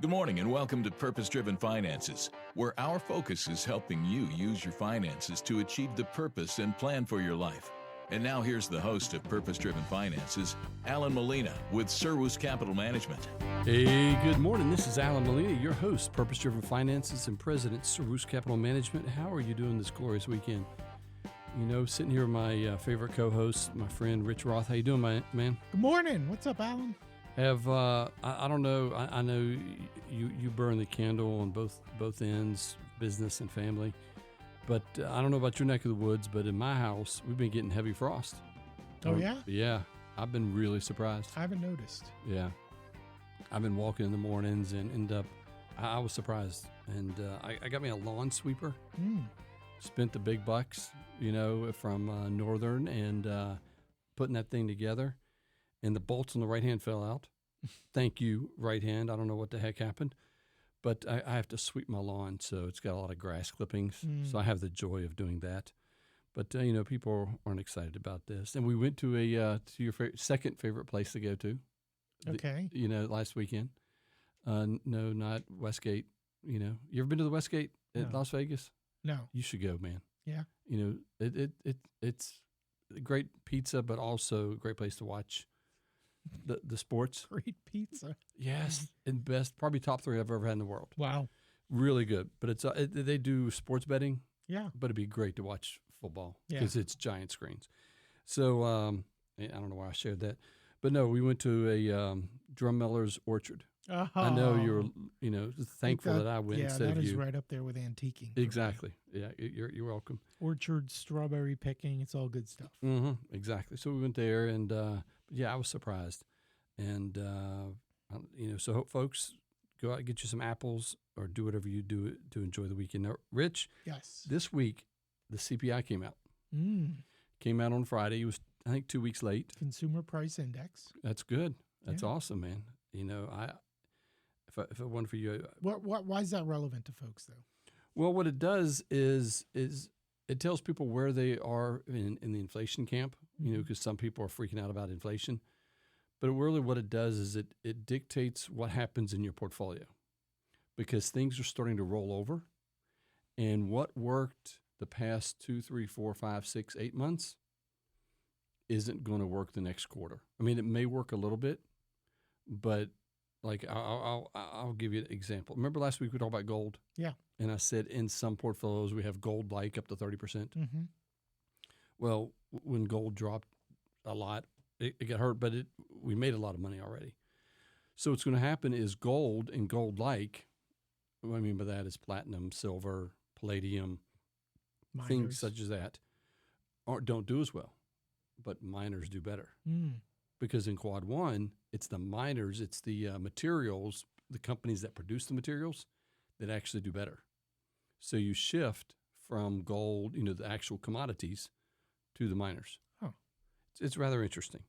Good morning and welcome to Purpose Driven Finances, where our focus is helping you use your finances to achieve the purpose and plan for your life. And now here's the host of Purpose Driven Finances, Allan Molina with Serwus Capital Management. Hey, good morning. This is Allan Molina, your host, Purpose Driven Finances and President, Serwus Capital Management. How are you doing this glorious weekend? You know, sitting here with my favorite co-host, my friend Rich Roth. How you doing, man? Good morning. What's up, Allan? I don't know. I know you burn the candle on both ends, business and family. But I don't know about your neck of the woods, but in my house, we've been getting heavy frost. Oh, yeah? Yeah. I've been really surprised. I haven't noticed. Yeah. I've been walking in the mornings and I was surprised. And I got me a lawn sweeper. Spent the big bucks, you know, from Northern and putting that thing together. And the bolts on the right hand fell out. Thank you, right hand. I don't know what the heck happened. But I have to sweep my lawn, so it's got a lot of grass clippings. So I have the joy of doing that. But, you know, people aren't excited about this. And we went to to your second favorite place to go to. Okay. Last weekend. No, not Westgate. You know, you ever been to the Westgate at Las Vegas? No. You should go, man. Yeah. You know, it's great pizza, but also a great place to watch the sports. Great pizza. Yes, and best, probably top 3 I've ever had in the world. Wow. Really good. But they do sports betting. Yeah. But it'd be great to watch football Yeah. because it's giant screens. So I don't know why I shared that. But no, we went to a Drummuller's Orchard. Oh. I know you're, thankful that I went instead of you. Yeah, that is right up there with antiquing. Exactly. Yeah, you're welcome. Orchard, strawberry picking, it's all good stuff. Mm-hmm, exactly. So we went there, and I was surprised. And, so folks, go out and get you some apples or do whatever you do to enjoy the weekend. Now, Rich, yes. This week, the CPI came out. Came out on Friday. It was, I think, 2 weeks late. Consumer Price Index. That's good. That's awesome, man. You know, if it weren't for you. Why is that relevant to folks, though? Well, what it does is it tells people where they are in the inflation camp, because some people are freaking out about inflation. But really what it does is it dictates what happens in your portfolio because things are starting to roll over. And what worked the past 2, 3, 4, 5, 6, 8 months isn't going to work the next quarter. I mean, it may work a little bit, but like I'll give you an example. Remember last week we talked about gold? Yeah. And I said in some portfolios we have gold like up to 30%. Mm-hmm. Well, when gold dropped a lot, it got hurt, but we made a lot of money already. So what's going to happen is gold and gold like, what I mean by that is platinum, silver, palladium, things such as that don't do as well, but miners do better. Because in quad 1, it's the miners, it's the materials, the companies that produce the materials that actually do better. So you shift from gold, the actual commodities, to the miners. Oh. It's rather interesting.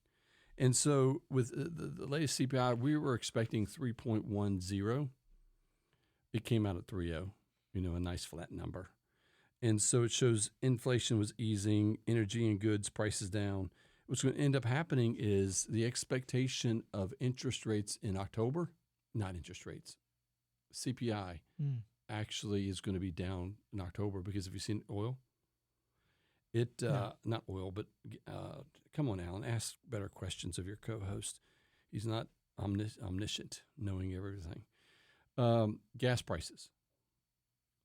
And so with the latest CPI, we were expecting 3.10. It came out at 3.0, a nice flat number. And so it shows inflation was easing, energy and goods prices down. What's going to end up happening is the expectation of interest rates in October, not interest rates, CPI actually is going to be down in October because if you've seen oil, not oil, but come on, Allan, ask better questions of your co-host. He's not omniscient, knowing everything. Gas prices,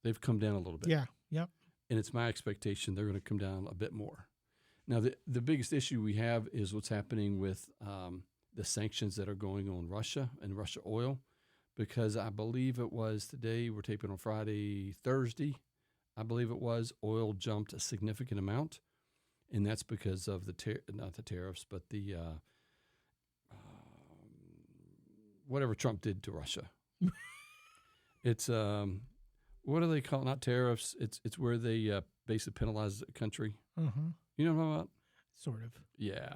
they've come down a little bit. Yeah, yep. And it's my expectation they're going to come down a bit more. Now, the biggest issue we have is what's happening with the sanctions that are going on Russia and Russia oil, because I believe it was today, we're taping on Friday, Thursday, I believe it was, oil jumped a significant amount, and that's because of not the tariffs, but the whatever Trump did to Russia. It's what do they call it? Not tariffs. It's where they basically penalize the country. Mm-hmm. You know what I'm talking about? Sort of. Yeah,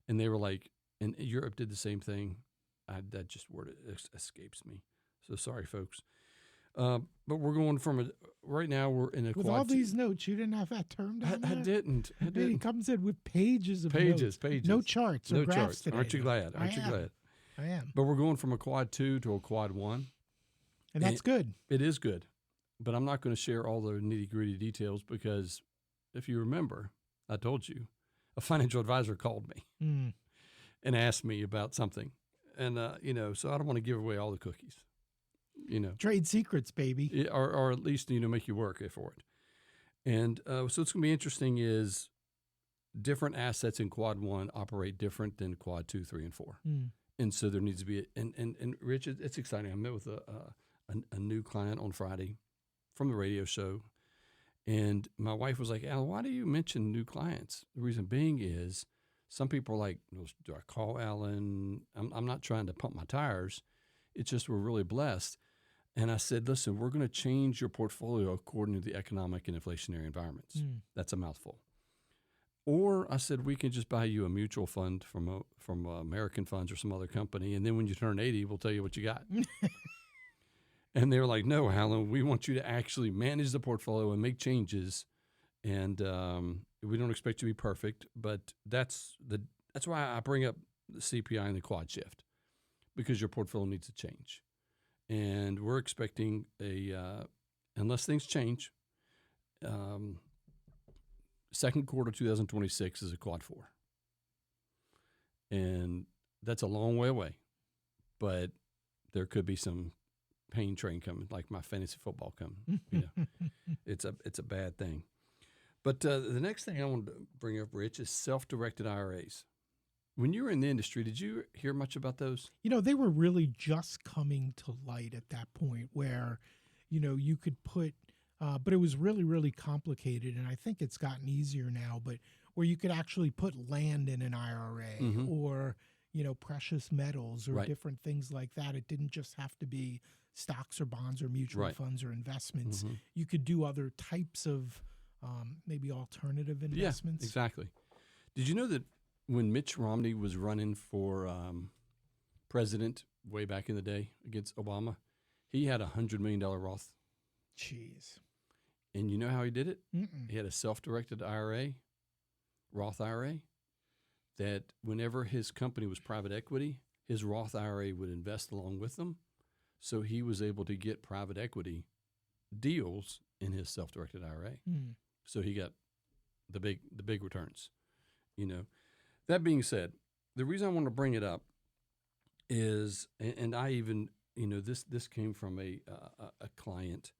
and they were like, and Europe did the same thing. That just word escapes me. So sorry, folks. But we're going from right now we're in a with all these notes. You didn't have that term down there? I didn't. It comes in with pages of notes. Pages. No charts or graphs today. Aren't you glad? I am. But we're going from a quad 2 to a quad 1. And that's good. It is good. But I'm not going to share all the nitty-gritty details because if you remember, I told you, a financial advisor called me and asked me about something. And, so I don't want to give away all the cookies, Trade secrets, baby. or at least, make you work for it. And so it's going to be interesting is different assets in quad 1 operate different than quad 2, 3, and 4. And so there needs to be, and Rich, it's exciting. I met with a new client on Friday from the radio show. And my wife was like, Allan, why do you mention new clients? The reason being is some people are like, do I call Allan? I'm not trying to pump my tires. It's just we're really blessed. And I said, listen, we're going to change your portfolio according to the economic and inflationary environments. That's a mouthful. Or I said, we can just buy you a mutual fund from American Funds or some other company. And then when you turn 80, we'll tell you what you got. And they were like, no, Allan, we want you to actually manage the portfolio and make changes. And we don't expect you to be perfect, but that's why I bring up the CPI and the quad shift, because your portfolio needs to change. And we're expecting unless things change, second quarter 2026 is a quad 4. And that's a long way away, but there could be some pain train coming, like my fantasy football coming. It's a bad thing. But the next thing I wanted to bring up, Rich, is self-directed IRAs. When you were in the industry, did you hear much about those? They were really just coming to light at that point where, you could put, but it was really, really complicated. And I think it's gotten easier now, but where you could actually put land in an IRA or, precious metals or different things like that. It didn't just have to be stocks or bonds or mutual funds or investments. You could do other types of maybe alternative investments. Yeah, exactly. Did you know that when Mitch Romney was running for president way back in the day against Obama, he had a $100 million Roth? Jeez. And you know how he did it? He had a self-directed IRA, Roth IRA, that whenever his company was private equity, his Roth IRA would invest along with them. So he was able to get private equity deals in his self-directed IRA. So he got the big returns. That being said, the reason I want to bring it up is, and I even, this came from a client,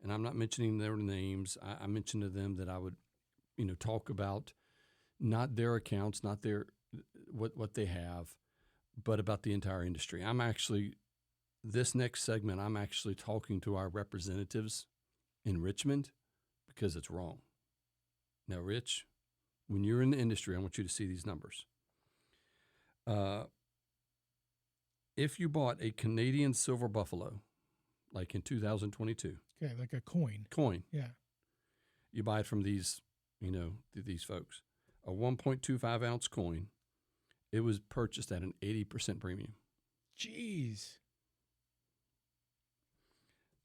and I'm not mentioning their names. I mentioned to them that I would, talk about not their accounts, not their what they have, but about the entire industry. This next segment, I'm actually talking to our representatives in Richmond because it's wrong. Now, Rich, when you're in the industry, I want you to see these numbers. If you bought a Canadian silver buffalo, like in 2022. Okay, like a coin. Yeah. You buy it from these, these folks. A 1.25 ounce coin, it was purchased at an 80% premium. Jeez.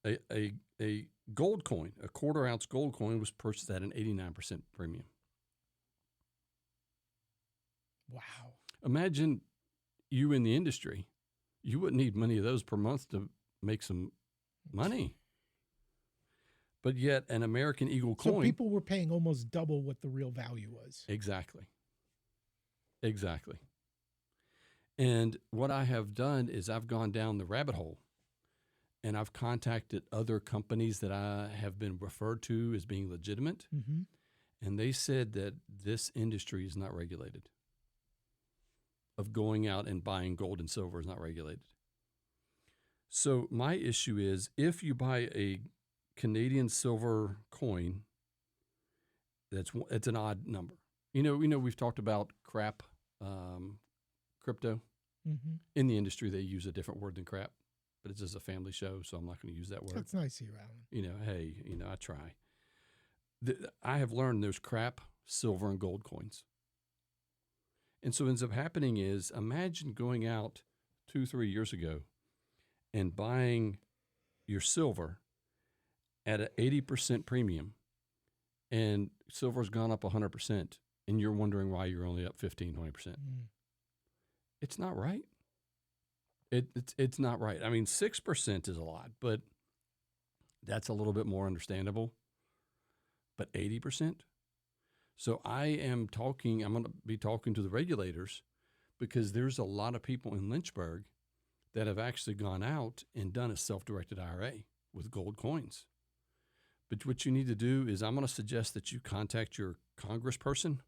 A gold coin, a quarter ounce gold coin, was purchased at an 89% premium. Wow. Imagine you in the industry. You wouldn't need many of those per month to make some money. But yet an American Eagle coin. So people were paying almost double what the real value was. Exactly. And what I have done is I've gone down the rabbit hole and I've contacted other companies that I have been referred to as being legitimate. And they said that this industry is not regulated. Of going out and buying gold and silver is not regulated. So my issue is, if you buy a Canadian silver coin, it's an odd number. We've talked about crypto. In the industry, they use a different word than crap, but it's just a family show, so I'm not going to use that word. That's nice of you, Allan. Hey, I try. I have learned there's crap, silver, and gold coins. And so what ends up happening is, imagine going out 2-3 years ago and buying your silver at an 80% premium, and silver's gone up 100%, and you're wondering why you're only up 15-20%. It's not right. It's not right. I mean, 6% is a lot, but that's a little bit more understandable. But 80%? So I'm going to be talking to the regulators because there's a lot of people in Lynchburg that have actually gone out and done a self-directed IRA with gold coins. But what you need to do is I'm going to suggest that you contact your congressperson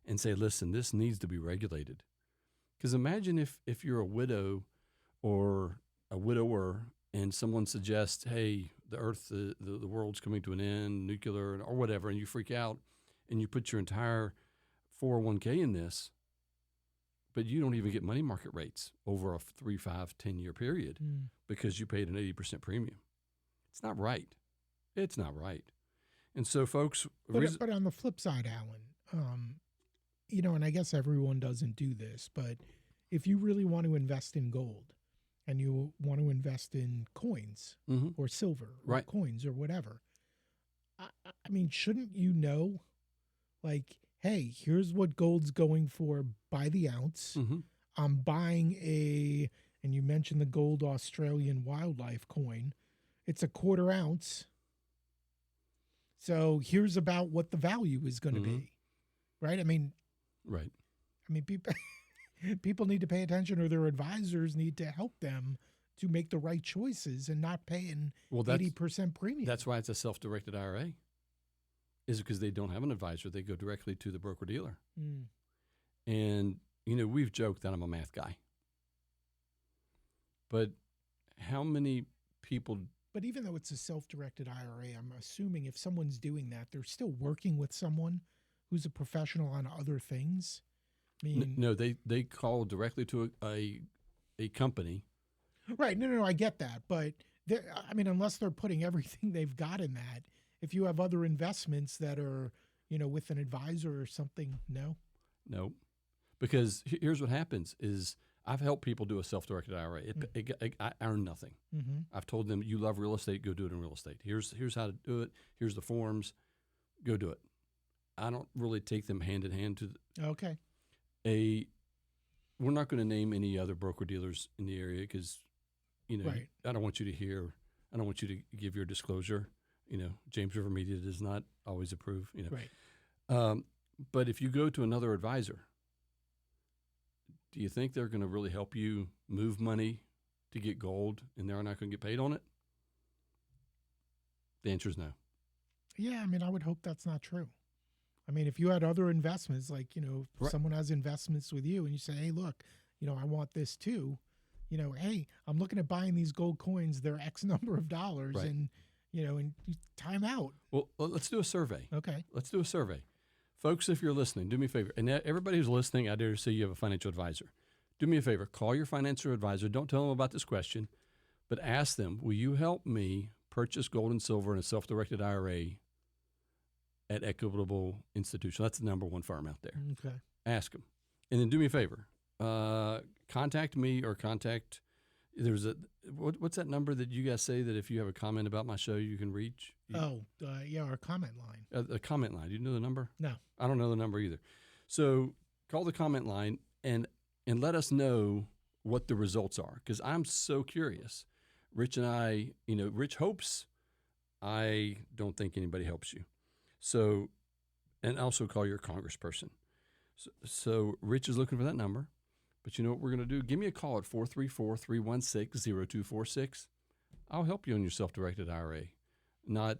and say, listen, this needs to be regulated. Because imagine if you're a widow or a widower and someone suggests, hey, the earth, the world's coming to an end, nuclear or whatever, and you freak out and you put your entire 401k in this, but you don't even get money market rates over a 3, 5, 10-year period because you paid an 80% premium. It's not right. It's not right. And so, folks... But on the flip side, Allan, and I guess everyone doesn't do this, but if you really want to invest in gold and you want to invest in coins or silver or coins or whatever, I mean, shouldn't you know, like, hey, here's what gold's going for by the ounce. I'm buying and you mentioned the gold Australian wildlife coin. It's a 1/4 ounce. So here's about what the value is going to be, right? I mean, people need to pay attention, or their advisors need to help them to make the right choices and not pay an 80% premium. That's why it's a self-directed IRA, is because they don't have an advisor. They go directly to the broker-dealer. And, we've joked that I'm a math guy. But how many people... But even though it's a self-directed IRA, I'm assuming if someone's doing that, they're still working with someone who's a professional on other things. I mean, no, they call directly to a company. Right. No, I get that. But unless they're putting everything they've got in that, if you have other investments that are, with an advisor or something, no? No. Because here's what happens is I've helped people do a self-directed IRA. I earn nothing. I've told them, you love real estate, go do it in real estate. Here's how to do it. Here's the forms. Go do it. I don't really take them hand in hand to okay. We're not going to name any other broker-dealers in the area because, I don't want you to give your disclosure. James River Media does not always approve, Right. But if you go to another advisor, do you think they're going to really help you move money to get gold and they're not going to get paid on it? The answer is no. Yeah, I would hope that's not true. If you had other investments, like, if someone has investments with you and you say, hey, look, I want this too, hey, I'm looking at buying these gold coins. They're X number of dollars and time out. Well, let's do a survey. Okay. Let's do a survey. Folks, if you're listening, do me a favor. And everybody who's listening, I dare to say you have a financial advisor. Do me a favor. Call your financial advisor. Don't tell them about this question, but ask them, will you help me purchase gold and silver in a self-directed IRA at Equitable Institution? That's the number one firm out there. Okay. Ask them. And then do me a favor. Contact me or contact, what's that number that you guys say that if you have a comment about my show, you can reach? Our comment line. The comment line. Do you know the number? No. I don't know the number either. So call the comment line and let us know what the results are, because I'm so curious. Rich and I, Rich hopes. I don't think anybody helps you. So, and also call your congressperson. So Rich is looking for that number. But you know what we're going to do? Give me a call at 434-316-0246. I'll help you on your self-directed IRA. Not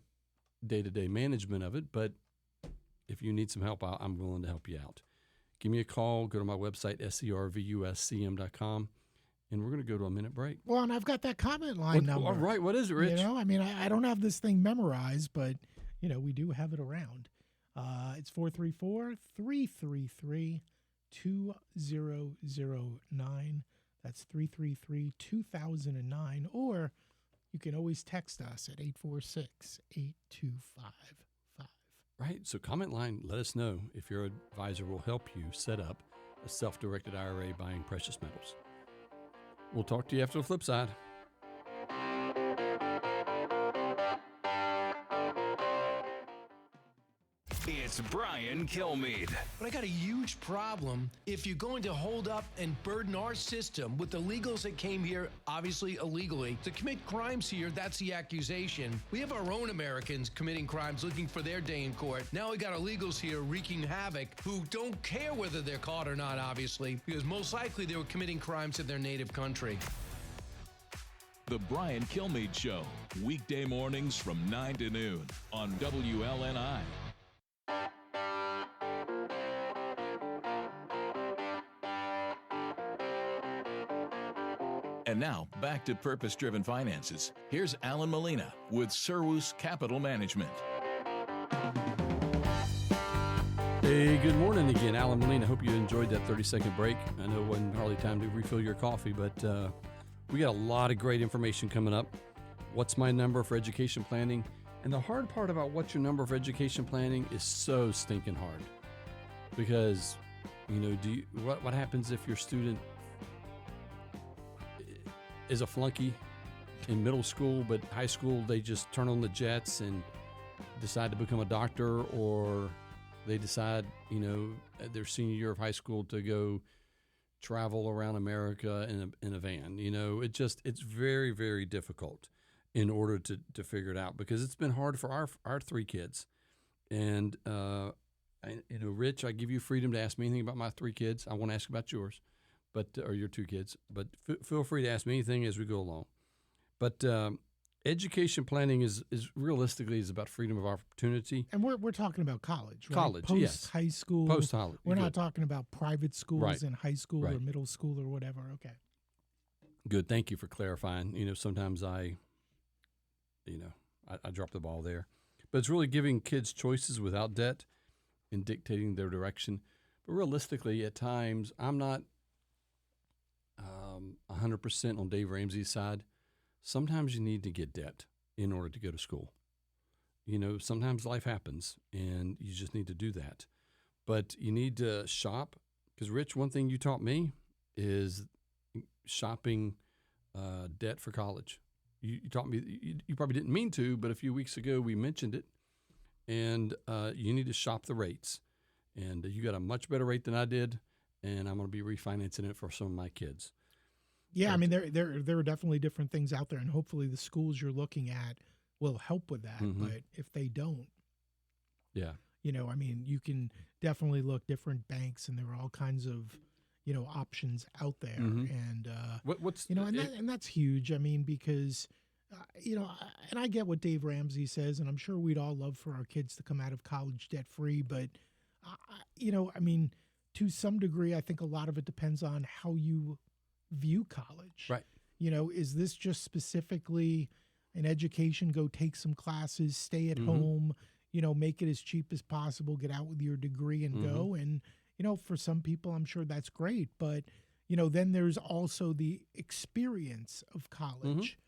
day-to-day management of it, but if you need some help, I'm willing to help you out. Give me a call. Go to my website, servuscm.com, and we're going to go to a minute break. Well, and I've got that comment line number. All right. What is it, Rich? I don't have this thing memorized, but, we do have it around. It's 434-333-2009. That's 333-2009. Or you can always text us at 846-8255. Right. So comment line, let us know if your advisor will help you set up a self-directed IRA buying precious metals. We'll talk to you after the flip side. It's Brian Kilmeade. But I got a huge problem if you're going to hold up and burden our system with illegals that came here, obviously illegally, to commit crimes here. That's the accusation. We have our own Americans committing crimes, looking for their day in court. Now we got illegals here wreaking havoc who don't care whether they're caught or not, obviously, because most likely they were committing crimes in their native country. The Brian Kilmeade Show, weekday mornings from 9 to noon on WLNI. And now, back to Purpose-Driven Finances. Here's Allan Molina with Serwus Capital Management. Hey, good morning again. Allan Molina. Hope you enjoyed that 30-second break. I know it wasn't hardly time to refill your coffee, but we got a lot of great information coming up. What's my number for education planning? And the hard part about what's your number for education planning is so stinking hard. Because, what happens if your student is a flunky in middle school, but high school they just turn on the jets and decide to become a doctor, or they decide, at their senior year of high school to go travel around America in a van. It's very, very difficult in order to figure it out, because it's been hard for our three kids. And, Rich, I give you freedom to ask me anything about my three kids. I won't ask about yours, or your two kids, but feel free to ask me anything as we go along. But education planning is realistically about freedom of opportunity. And we're talking about college, right? College, yes. High school. Post-college. We're not talking about private schools Right. in high school or Right. middle school or whatever. Okay. Good. Thank you for clarifying. Sometimes I drop the ball there. But it's really giving kids choices without debt and dictating their direction. But realistically, at times, I'm not 100% on Dave Ramsey's side. Sometimes you need to get debt in order to go to school. Sometimes life happens, and you just need to do that. But you need to shop, because, Rich, one thing you taught me is shopping debt for college. You taught me, you probably didn't mean to, but a few weeks ago we mentioned it, and you need to shop the rates. And you got a much better rate than I did, and I'm going to be refinancing it for some of my kids. Yeah, I mean, there are definitely different things out there, and hopefully the schools you're looking at will help with that. Mhm. But if they don't, Yeah. you can definitely look different banks, and there are all kinds of, options out there. Mhm. And, What's and that's huge. I mean, because, and I get what Dave Ramsey says, and I'm sure we'd all love for our kids to come out of college debt free. But, to some degree, I think a lot of it depends on how you view college. Right. Is this just specifically an education, go take some classes, stay at Mhm. home, make it as cheap as possible, get out with your degree and go. And, for some people, I'm sure that's great. But, then there's also the experience of college,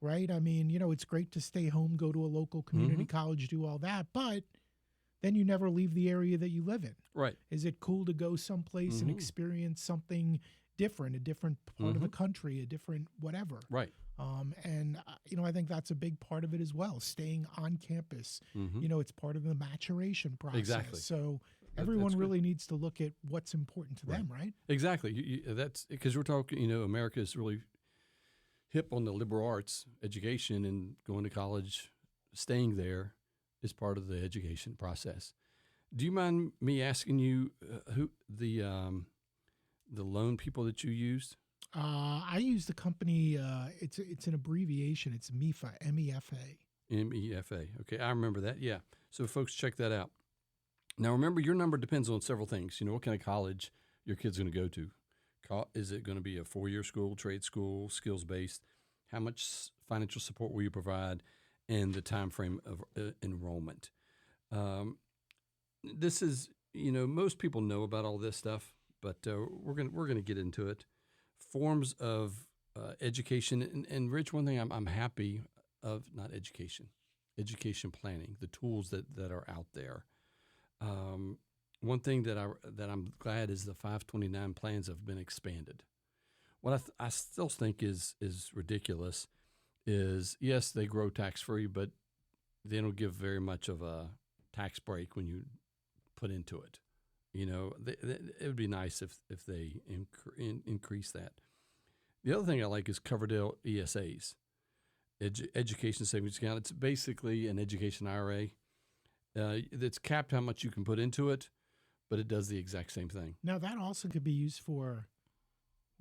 right? I mean, it's great to stay home, go to a local community college, do all that. But then you never leave the area that you live in. Right. Is it cool to go someplace and experience something different, a different part of the country, a different whatever? Right. I think that's a big part of it as well. Staying on campus, it's part of the maturation process. Exactly. So That's everyone good. really needs to look at what's important to them, right? Exactly. That's because we're talking, America is really hip on the liberal arts education, and going to college, staying there is part of the education process. Do you mind me asking you who the loan people that you used? I use the company. It's an abbreviation. It's MEFA, MEFA. MEFA. Okay, I remember that. Yeah. So folks, check that out. Now remember, your number depends on several things. What kind of college your kid's going to go to. Is it going to be a 4-year school, trade school, skills-based? How much financial support will you provide, and the time frame of enrollment? This is, most people know about all this stuff, but we're gonna get into it. Forms of education, and Rich, one thing I'm happy of, not education planning, the tools that are out there. One thing that I'm glad is the 529 plans have been expanded. What I still think is ridiculous is, yes, they grow tax free, but they don't give very much of a tax break when you put into it. You know, it would be nice if they increase that. The other thing I like is Coverdell ESAs, Education Savings Account. It's basically an education IRA. It's capped how much you can put into it, but it does the exact same thing. Now, that also could be used for,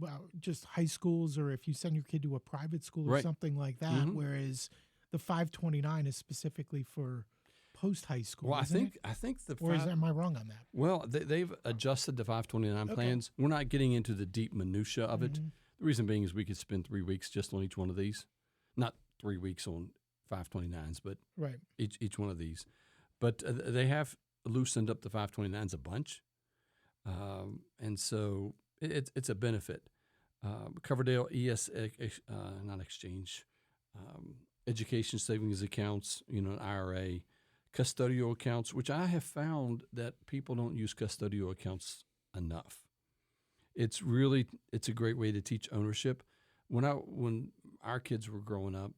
well, just high schools, or if you send your kid to a private school or Right. something like that, whereas the 529 is specifically for post-high school, Well, I isn't think it? Or am I wrong on that? Well, they've adjusted the 529 plans. We're not getting into the deep minutia of it. The reason being is we could spend 3 weeks just on each one of these. Not 3 weeks on 529s, but Right. each one of these. But they have loosened up the 529s a bunch. And so it's a benefit. Coverdell not exchange, education savings accounts, an IRA, custodial accounts, which I have found that people don't use custodial accounts enough. It's a great way to teach ownership. When our kids were growing up,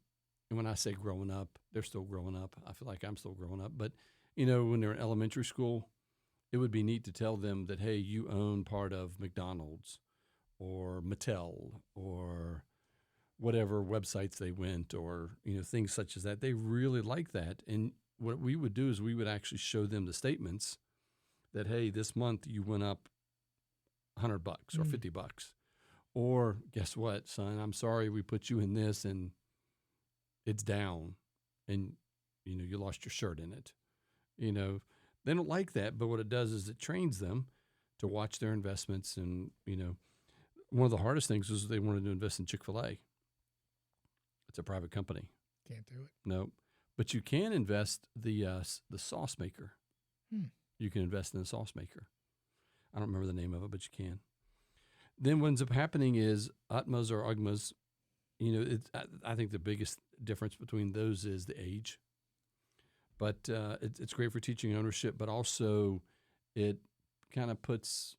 and when I say growing up, they're still growing up. I feel like I'm still growing up. But, when they're in elementary school, it would be neat to tell them that, hey, you own part of McDonald's or Mattel or whatever websites they went, or, things such as that. They really like that. And what we would do is we would actually show them the statements that, hey, this month you went up $100 or $50. Or guess what, son? I'm sorry we put you in this and it's down, and you lost your shirt in it. They don't like that, but what it does is it trains them to watch their investments. And one of the hardest things was they wanted to invest in Chick-fil-A. It's a private company. Can't do it. No, but you can invest the sauce maker. You can invest in the sauce maker. I don't remember the name of it, but you can. Then what ends up happening is UTMAs or UGMAs. I think the biggest difference between those is the age. But it's great for teaching ownership, but also it kind of puts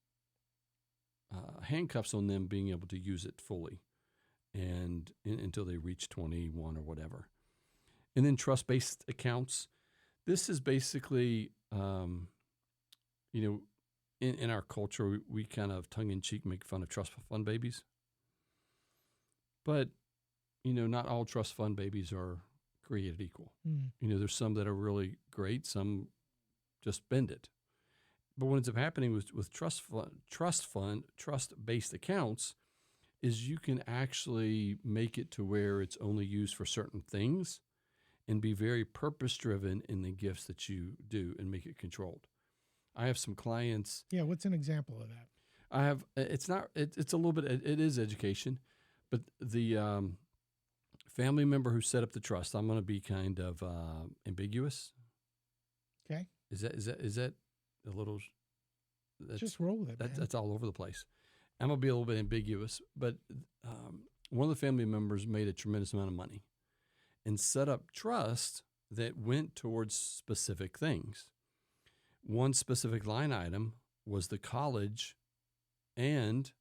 handcuffs on them being able to use it fully, and until they reach 21 or whatever. And then trust-based accounts. This is basically, in our culture, we kind of tongue-in-cheek make fun of trust fund babies. But, not all trust fund babies are created equal. There's some that are really great, some just bend it. But what ends up happening with trust-based accounts is you can actually make it to where it's only used for certain things and be very purpose-driven in the gifts that you do and make it controlled. I have some clients. Yeah, what's an example of that? I have. It's not. It's a little bit. It is education, but the family member who set up the trust. I'm going to be kind of ambiguous. Okay. Is that a little? Just roll with it. That's all over the place. I'm going to be a little bit ambiguous, but one of the family members made a tremendous amount of money and set up trust that went towards specific things. One specific line item was the college and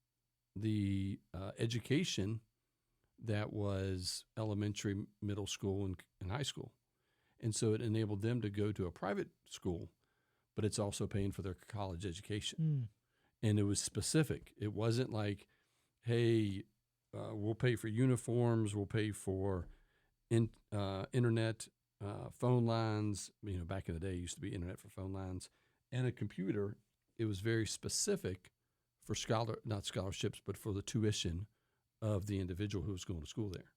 the education that was elementary, middle school, and high school. And so it enabled them to go to a private school, but it's also paying for their college education. And it was specific. It wasn't like, hey, we'll pay for uniforms, we'll pay for internet, phone lines. Back in the day, it used to be internet for phone lines and a computer. It was very specific for not scholarships, but for the tuition of the individual who was going to school there.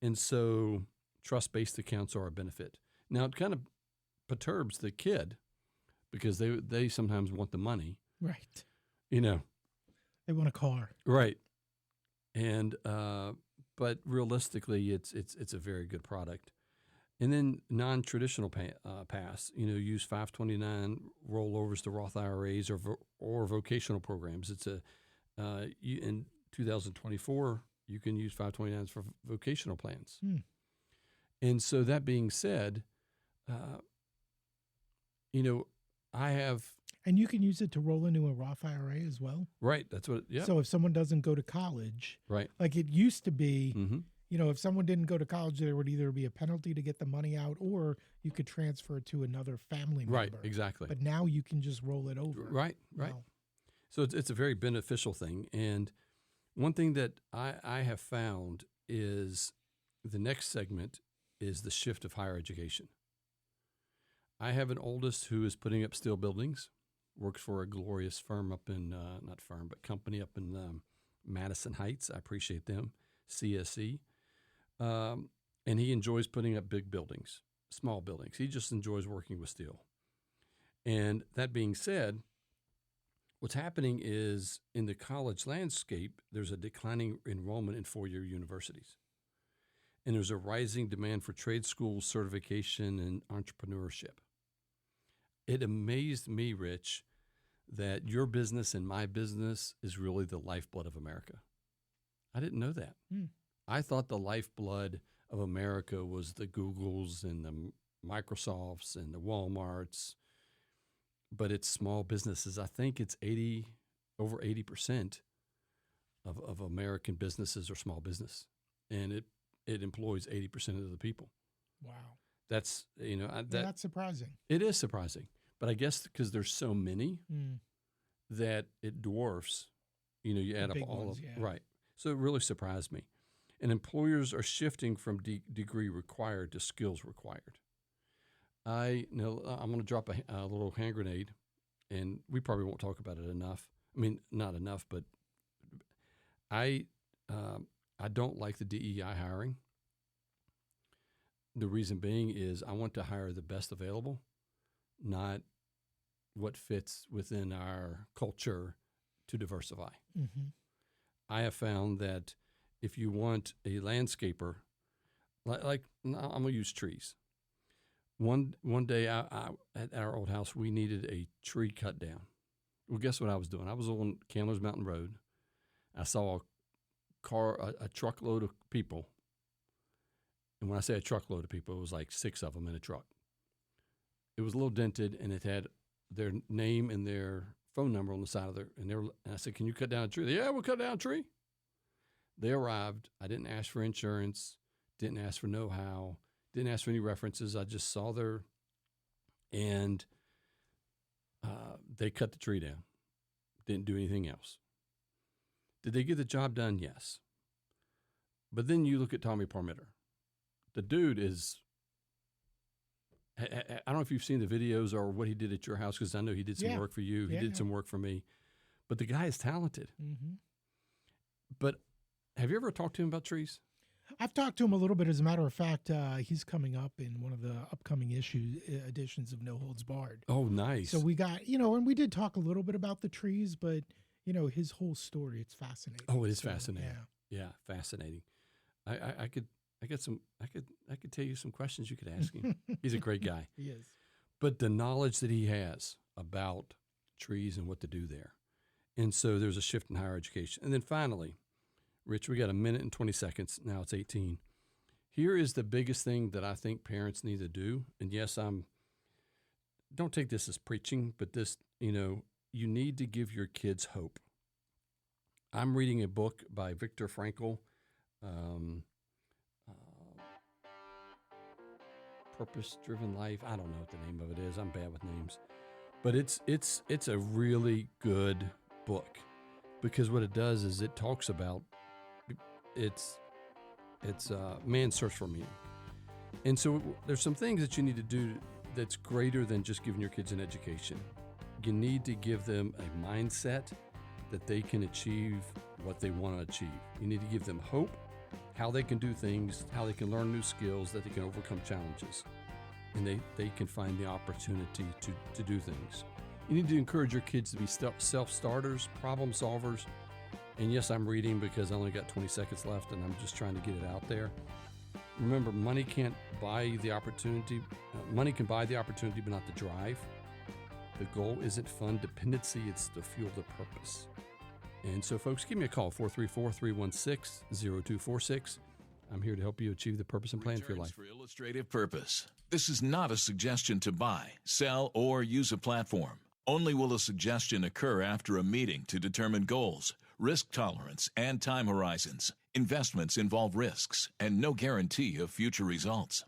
And so trust-based accounts are a benefit. Now, it kind of perturbs the kid because they sometimes want the money. Right. They want a car. Right. And but realistically, it's a very good product. And then non-traditional paths, use 529 rollovers to Roth IRAs or vocational programs. It's in 2024, you can use 529s for vocational plans. And so that being said, I have. And you can use it to roll into a Roth IRA as well. Right. That's what. Yeah. So if someone doesn't go to college, right, like it used to be, if someone didn't go to college, there would either be a penalty to get the money out, or you could transfer it to another family member. Right, exactly. But now you can just roll it over. Right. Wow. So it's a very beneficial thing. And one thing that I have found is the next segment is the shift of higher education. I have an oldest who is putting up steel buildings, works for a glorious firm up in, not firm, but company up in Madison Heights. I appreciate them, CSE. And he enjoys putting up big buildings, small buildings. He just enjoys working with steel. And that being said, what's happening is in the college landscape, there's a declining enrollment in four-year universities. And there's a rising demand for trade school certification and entrepreneurship. It amazed me, Rich, that your business and my business is really the lifeblood of America. I didn't know that. I thought the lifeblood of America was the Googles and the Microsofts and the Walmarts, but it's small businesses. I think it's over 80% of American businesses are small business, and it employs 80% of the people. Wow. That's, that's surprising. It is surprising, but I guess because there's so many that it dwarfs, you add up all of them. Right. So it really surprised me. And employers are shifting from degree required to skills required. I'm going to drop a little hand grenade, and we probably won't talk about it enough. I mean, not enough, but I don't like the DEI hiring. The reason being is I want to hire the best available, not what fits within our culture to diversify. Mm-hmm. I have found that if you want a landscaper, like I'm going to use trees. One day at our old house, we needed a tree cut down. Well, guess what I was doing? I was on Candler's Mountain Road. I saw a truckload of people. And when I say a truckload of people, it was like 6 of them in a truck. It was a little dented, and it had their name and their phone number on the side of their, and I said, "Can you cut down a tree?" "Yeah, we'll cut down a tree." They arrived. I didn't ask for insurance, didn't ask for know-how, didn't ask for any references. I just saw and they cut the tree down. Didn't do anything else. Did they get the job done? Yes. But then you look at Tommy Parmitter. The dude is, I don't know if you've seen the videos or what he did at your house, because I know he did some work for you. He did some work for me. But the guy is talented. Mm-hmm. But have you ever talked to him about trees? I've talked to him a little bit. As a matter of fact, he's coming up in one of the upcoming editions of No Holds Barred. Oh, nice. So we got, and we did talk a little bit about the trees, but, his whole story, it's fascinating. Oh, it is fascinating. Yeah, fascinating. I could tell you some questions you could ask him. He's a great guy. He is. But the knowledge that he has about trees and what to do there. And so there's a shift in higher education. And then finally, Rich, we got a minute and 20 seconds. Now it's 18. Here is the biggest thing that I think parents need to do. And yes, don't take this as preaching, but this, you need to give your kids hope. I'm reading a book by Viktor Frankl, Purpose-Driven Life. I don't know what the name of it is. I'm bad with names. But it's a really good book, because what it does is it talks about it's man's search for meaning. And so there's some things that you need to do that's greater than just giving your kids an education. You need to give them a mindset that they can achieve what they want to achieve. You need to give them hope, how they can do things, how they can learn new skills, that they can overcome challenges, and they can find the opportunity to do things. You need to encourage your kids to be self-starters, problem solvers. And yes, I'm reading because I only got 20 seconds left, and I'm just trying to get it out there. Remember, money can't buy the opportunity. Money can buy the opportunity, but not the drive. The goal isn't fun dependency, it's to fuel the purpose. And so, folks, give me a call, 434-316-0246. I'm here to help you achieve the purpose and plan for your life. For illustrative purpose. This is not a suggestion to buy, sell, or use a platform. Only will a suggestion occur after a meeting to determine goals, risk tolerance, and time horizons. Investments involve risks and no guarantee of future results.